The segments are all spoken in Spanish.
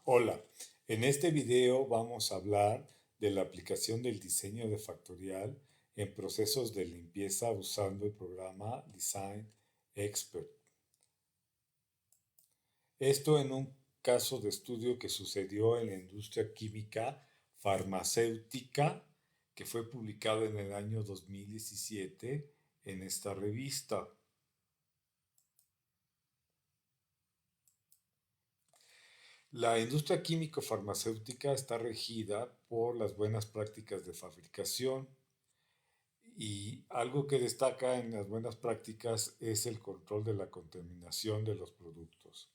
Hola, en este video vamos a hablar de la aplicación del diseño de factorial en procesos de limpieza usando el programa Design Expert. Esto en un caso de estudio que sucedió en la industria química farmacéutica que fue publicado en el año 2017 en esta revista. La industria químico-farmacéutica está regida por las buenas prácticas de fabricación y algo que destaca en las buenas prácticas es el control de la contaminación de los productos.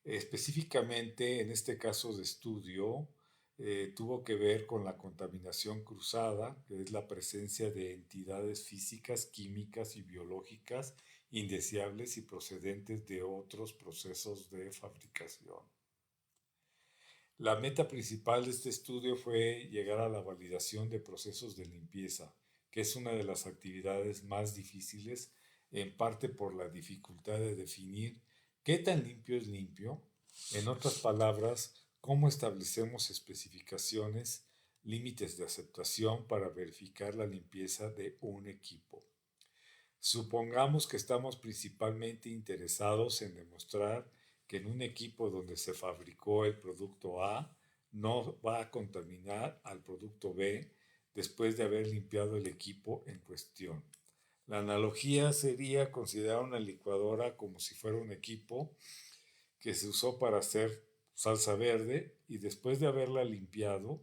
Específicamente, en este caso de estudio, tuvo que ver con la contaminación cruzada, que es la presencia de entidades físicas, químicas y biológicas indeseables y procedentes de otros procesos de fabricación. La meta principal de este estudio fue llegar a la validación de procesos de limpieza, que es una de las actividades más difíciles, en parte por la dificultad de definir qué tan limpio es limpio. En otras palabras, cómo establecemos especificaciones, límites de aceptación para verificar la limpieza de un equipo. Supongamos que estamos principalmente interesados en demostrar que en un equipo donde se fabricó el producto A no va a contaminar al producto B después de haber limpiado el equipo en cuestión. La analogía sería considerar una licuadora como si fuera un equipo que se usó para hacer salsa verde y después de haberla limpiado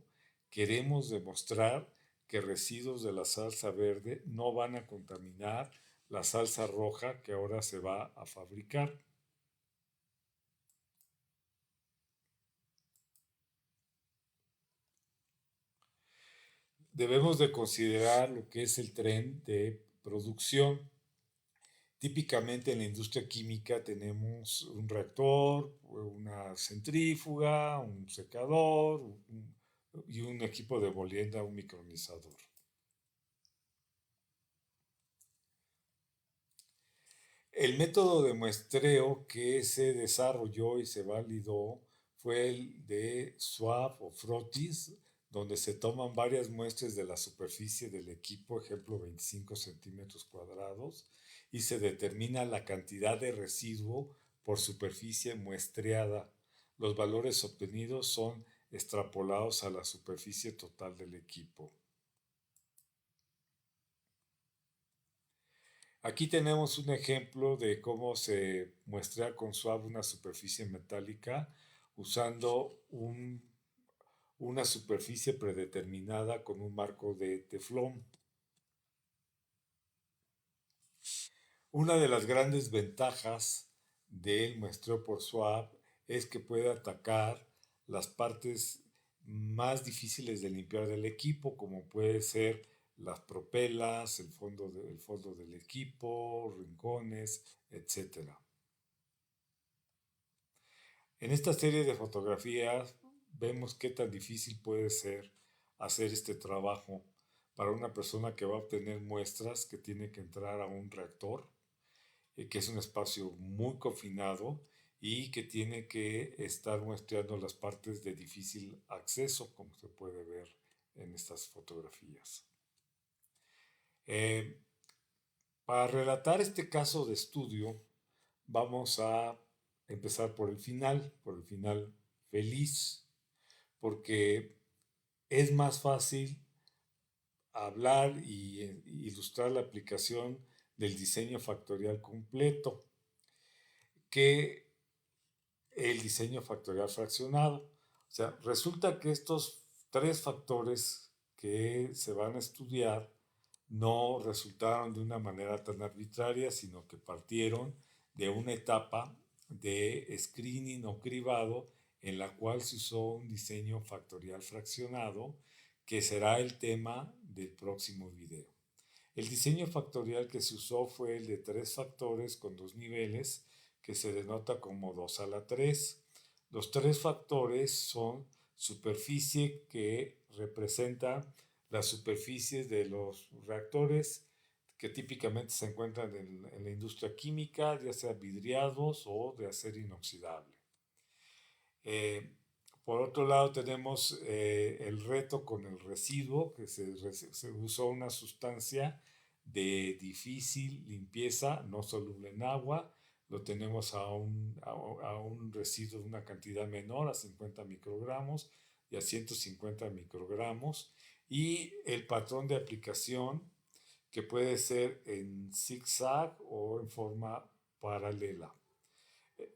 queremos demostrar que residuos de la salsa verde no van a contaminar la salsa roja que ahora se va a fabricar. Debemos de considerar lo que es el tren de producción. Típicamente en la industria química tenemos un reactor, una centrífuga, un secador y un equipo de molienda, un micronizador. El método de muestreo que se desarrolló y se validó fue el de swab o frotis, donde se toman varias muestras de la superficie del equipo, ejemplo 25 centímetros cuadrados, y se determina la cantidad de residuo por superficie muestreada. Los valores obtenidos son extrapolados a la superficie total del equipo. Aquí tenemos un ejemplo de cómo se muestrea con suave una superficie metálica usando una superficie predeterminada con un marco de teflón. Una de las grandes ventajas del muestreo por swab es que puede atacar las partes más difíciles de limpiar del equipo, como puede ser las propelas, el fondo del equipo, rincones, etc. En esta serie de fotografías vemos qué tan difícil puede ser hacer este trabajo para una persona que va a obtener muestras que tiene que entrar a un reactor, que es un espacio muy confinado y que tiene que estar muestreando las partes de difícil acceso, como se puede ver en estas fotografías. Eh, para relatar este caso de estudio, vamos a empezar por el final feliz, porque es más fácil hablar y ilustrar la aplicación del diseño factorial completo que el diseño factorial fraccionado. O sea, resulta que estos tres factores que se van a estudiar no resultaron de una manera tan arbitraria, sino que partieron de una etapa de screening o cribado en la cual se usó un diseño factorial fraccionado, que será el tema del próximo video. El diseño factorial que se usó fue el de tres factores con dos niveles, que se denota como 2 a la 3. Los tres factores son superficie, que representa las superficies de los reactores que típicamente se encuentran en la industria química, ya sea vidriados o de acero inoxidable. Eh, por otro lado tenemos el reto con el residuo, que se usó una sustancia de difícil limpieza, no soluble en agua. Lo tenemos a un residuo de una cantidad menor, a 50 microgramos y a 150 microgramos. Y el patrón de aplicación, que puede ser en zigzag o en forma paralela.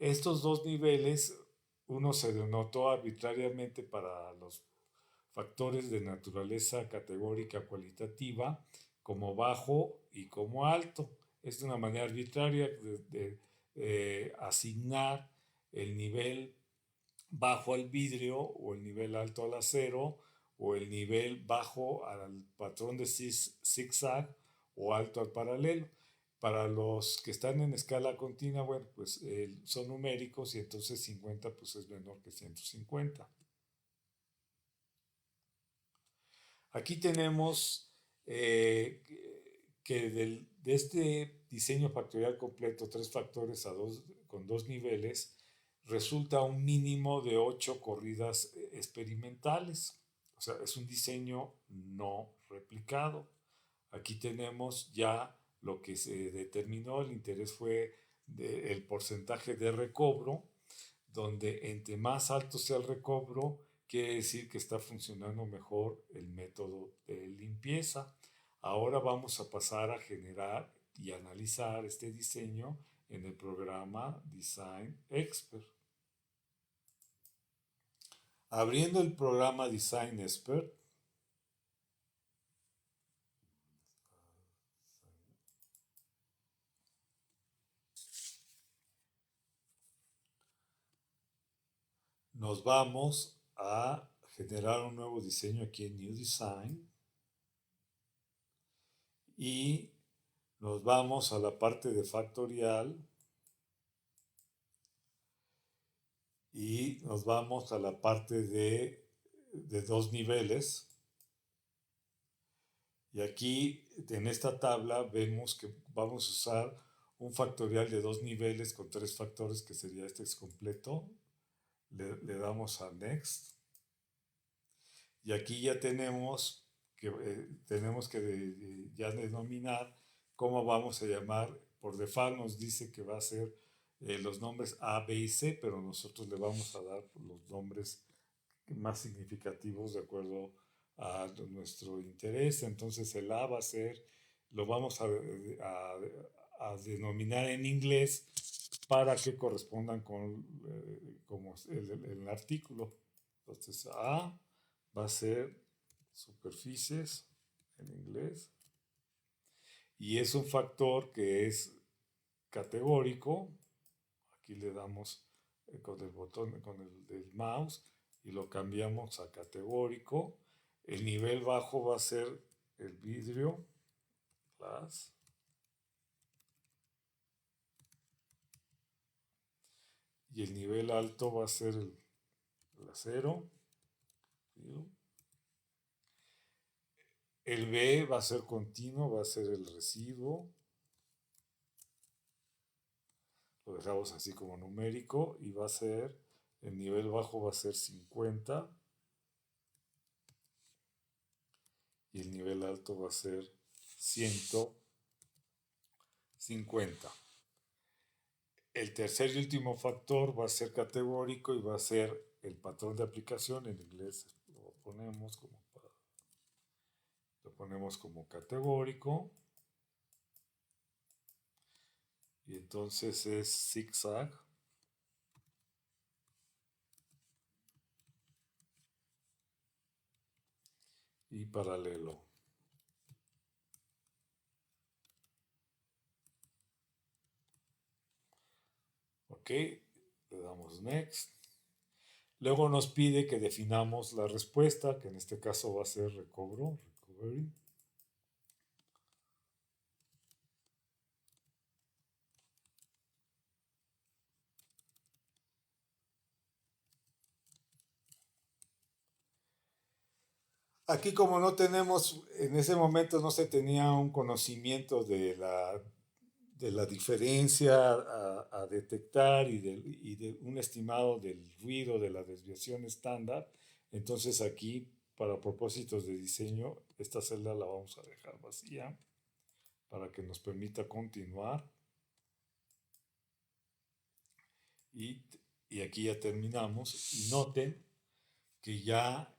Estos dos niveles, uno se denotó arbitrariamente para los factores de naturaleza categórica cualitativa como bajo y como alto. Es de una manera arbitraria de asignar el nivel bajo al vidrio o el nivel alto al acero o el nivel bajo al patrón de zigzag o alto al paralelo. Para los que están en escala continua, bueno, pues son numéricos y entonces 50 pues es menor que 150. Aquí tenemos que de este diseño factorial completo, tres factores con dos niveles, resulta un mínimo de 8 corridas experimentales. O sea, es un diseño no replicado. Aquí tenemos ya lo que se determinó, el interés fue el porcentaje de recobro, donde entre más alto sea el recobro, quiere decir que está funcionando mejor el método de limpieza. Ahora vamos a pasar a generar y analizar este diseño en el programa Design Expert. Abriendo el programa Design Expert, nos vamos a generar un nuevo diseño aquí en New Design y nos vamos a la parte de factorial y nos vamos a la parte de dos niveles. Y aquí en esta tabla vemos que vamos a usar un factorial de dos niveles con tres factores, que sería este es completo. Le damos a Next. Y aquí ya tenemos que ya denominar cómo vamos a llamar. Por default nos dice que va a ser los nombres A, B y C, pero nosotros le vamos a dar los nombres más significativos de acuerdo a nuestro interés. Entonces el A va a ser, lo vamos a denominar en inglés para que correspondan con como el artículo. Entonces A va a ser superficies en inglés y es un factor que es categórico. Aquí le damos con el botón, con el mouse y lo cambiamos a categórico. El nivel bajo va a ser el vidrio, glass. Y el nivel alto va a ser el acero. El B va a ser continuo, va a ser el residuo. Lo dejamos así como numérico y va a ser, el nivel bajo va a ser 50 y el nivel alto va a ser 150. El tercer y último factor va a ser categórico y va a ser el patrón de aplicación. En inglés lo ponemos como categórico. Y entonces es zigzag. Y paralelo. Ok, le damos next. Luego nos pide que definamos la respuesta, que en este caso va a ser recovery. Aquí como no tenemos, en ese momento no se tenía un conocimiento de la diferencia a detectar y de un estimado del ruido de la desviación estándar. Entonces aquí, para propósitos de diseño, esta celda la vamos a dejar vacía para que nos permita continuar. Y, y aquí ya terminamos. Y noten que ya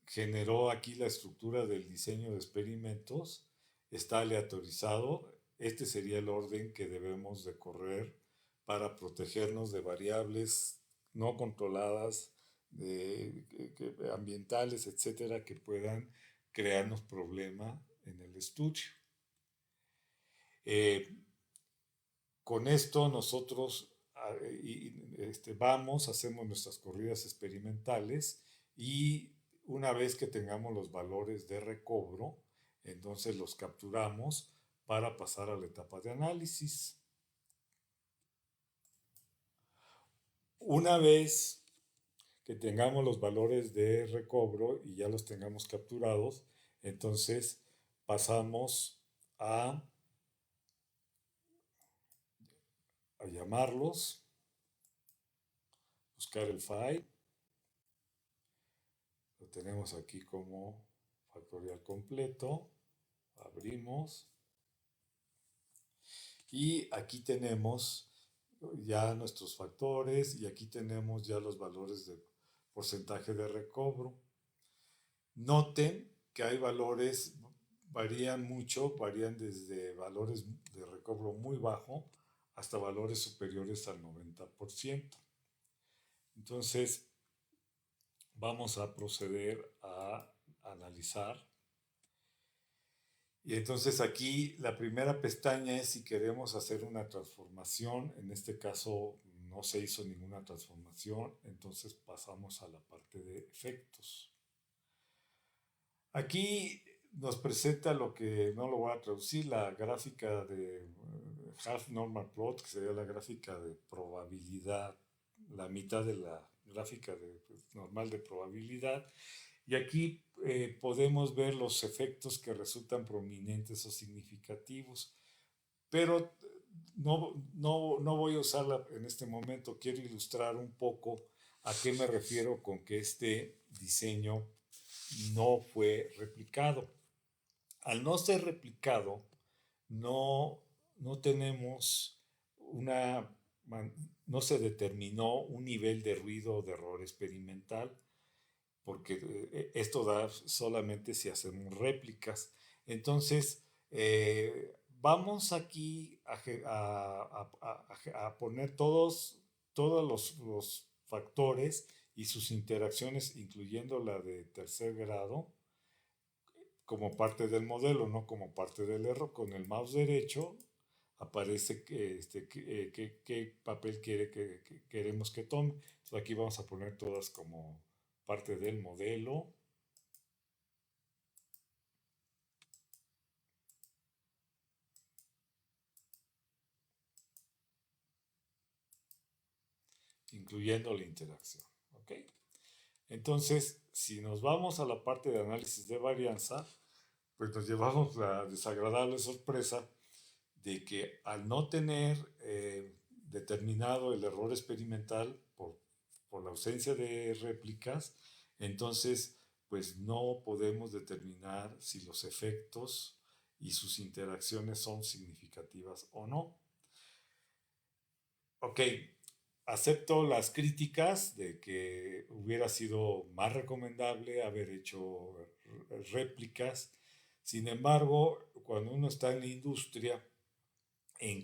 generó aquí la estructura del diseño de experimentos, está aleatorizado. Este sería el orden que debemos de correr para protegernos de variables no controladas, ambientales, etcétera, que puedan crearnos problema en el estudio. Eh, con esto nosotros vamos, hacemos nuestras corridas experimentales y una vez que tengamos los valores de recobro, entonces los capturamos para pasar a la etapa de análisis. Una vez que tengamos los valores de recobro y ya los tengamos capturados, entonces pasamos a llamarlos, buscar el file. Lo tenemos aquí como factorial completo. Abrimos. Y aquí tenemos ya nuestros factores y aquí tenemos ya los valores de porcentaje de recobro. Noten que hay valores, varían mucho, varían desde valores de recobro muy bajo hasta valores superiores al 90%. Entonces, vamos a proceder a analizar. Y entonces aquí la primera pestaña es si queremos hacer una transformación. En este caso no se hizo ninguna transformación, entonces pasamos a la parte de efectos. Aquí nos presenta lo que no lo voy a traducir, la gráfica de half normal plot, que sería la gráfica de probabilidad, la mitad de la gráfica normal de probabilidad. Y aquí podemos ver los efectos que resultan prominentes o significativos. Pero no voy a usarla en este momento. Quiero ilustrar un poco a qué me refiero con que este diseño no fue replicado. Al no ser replicado, no tenemos no se determinó un nivel de ruido o de error experimental, porque esto da solamente si hacemos réplicas. Entonces, vamos aquí a poner todos los factores y sus interacciones, incluyendo la de tercer grado, como parte del modelo, no como parte del error. Con el mouse derecho aparece qué papel queremos que tome. Entonces aquí vamos a poner todas como parte del modelo. Incluyendo la interacción. ¿Ok? Entonces, si nos vamos a la parte de análisis de varianza, pues nos llevamos la desagradable sorpresa de que al no tener determinado el error experimental por la ausencia de réplicas, entonces pues no podemos determinar si los efectos y sus interacciones son significativas o no. Ok, acepto las críticas de que hubiera sido más recomendable haber hecho réplicas. Sin embargo, cuando uno está en la industria, en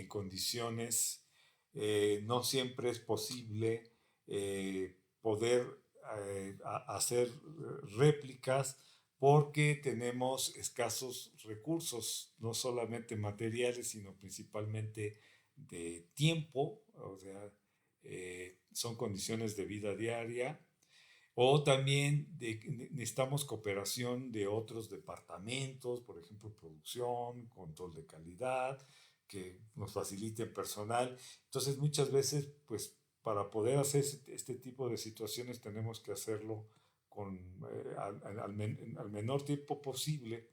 condiciones, no siempre es posible poder hacer réplicas porque tenemos escasos recursos, no solamente materiales, sino principalmente de tiempo, o sea, son condiciones de vida diaria, o también necesitamos cooperación de otros departamentos, por ejemplo, producción, control de calidad, que nos faciliten personal. Entonces, muchas veces, pues, para poder hacer este tipo de situaciones tenemos que hacerlo con, al menor tiempo posible,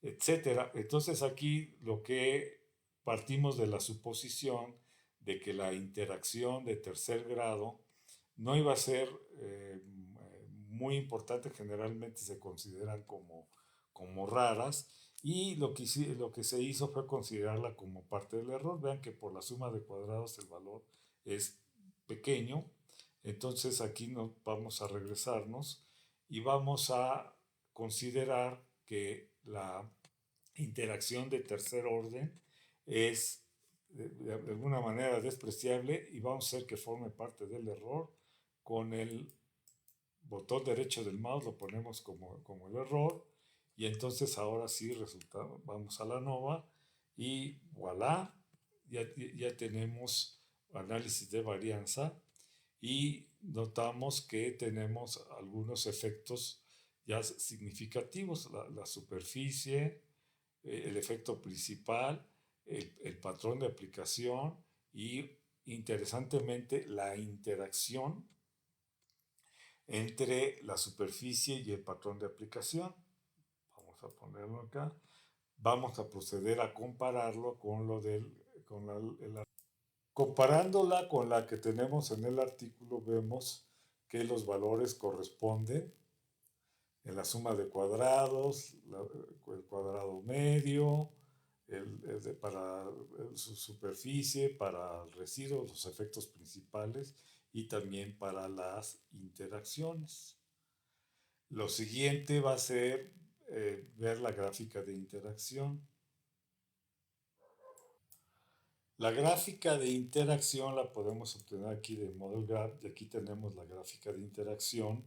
etcétera. Entonces, aquí lo que partimos de la suposición de que la interacción de tercer grado no iba a ser muy importante, generalmente se consideran como raras, y lo que se hizo fue considerarla como parte del error. Vean que por la suma de cuadrados el valor es pequeño, entonces aquí vamos a regresarnos y vamos a considerar que la interacción de tercer orden es de alguna manera despreciable y vamos a hacer que forme parte del error. Con el botón derecho del mouse lo ponemos como el error y entonces ahora sí vamos a la ANOVA y voilà, ya tenemos análisis de varianza y notamos que tenemos algunos efectos ya significativos, la superficie, el efecto principal, el patrón de aplicación y interesantemente la interacción entre la superficie y el patrón de aplicación. Vamos a ponerlo acá. Vamos a proceder a compararlo con comparándola con la que tenemos en el artículo, vemos que los valores corresponden en la suma de cuadrados, el cuadrado medio, para su superficie, para el residuo, los efectos principales y también para las interacciones. Lo siguiente va a ser ver la gráfica de interacción. La gráfica de interacción la podemos obtener aquí de Model Graph y aquí tenemos la gráfica de interacción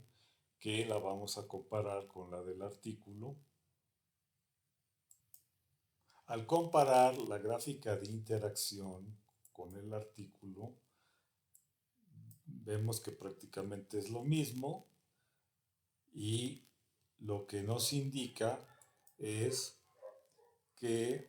que la vamos a comparar con la del artículo. Al comparar la gráfica de interacción con el artículo, vemos que prácticamente es lo mismo y lo que nos indica es que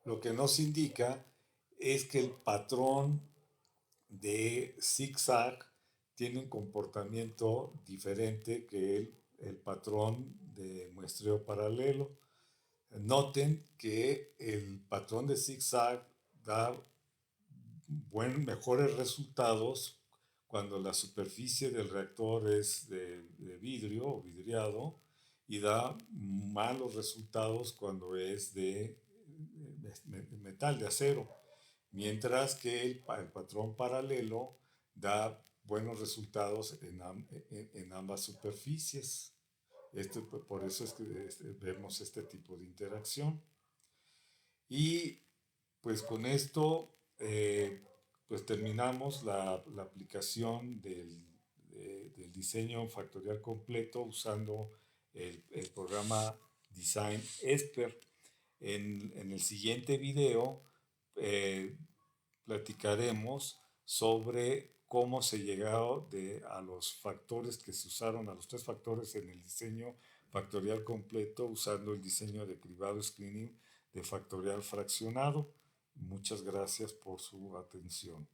lo que nos indica es que el patrón de zigzag tiene un comportamiento diferente que el patrón de muestreo paralelo. Noten que el patrón de zigzag da mejores resultados cuando la superficie del reactor es de vidrio o vidriado y da malos resultados cuando es de metal, de acero, mientras que el patrón paralelo da buenos resultados en ambas superficies. Por eso es que vemos este tipo de interacción. Y pues con esto pues terminamos la aplicación del diseño factorial completo usando el programa Design Esper. En el siguiente video platicaremos sobre cómo se llegó a los factores que se usaron, a los tres factores en el diseño factorial completo usando el diseño de cribado screening de factorial fraccionado. Muchas gracias por su atención.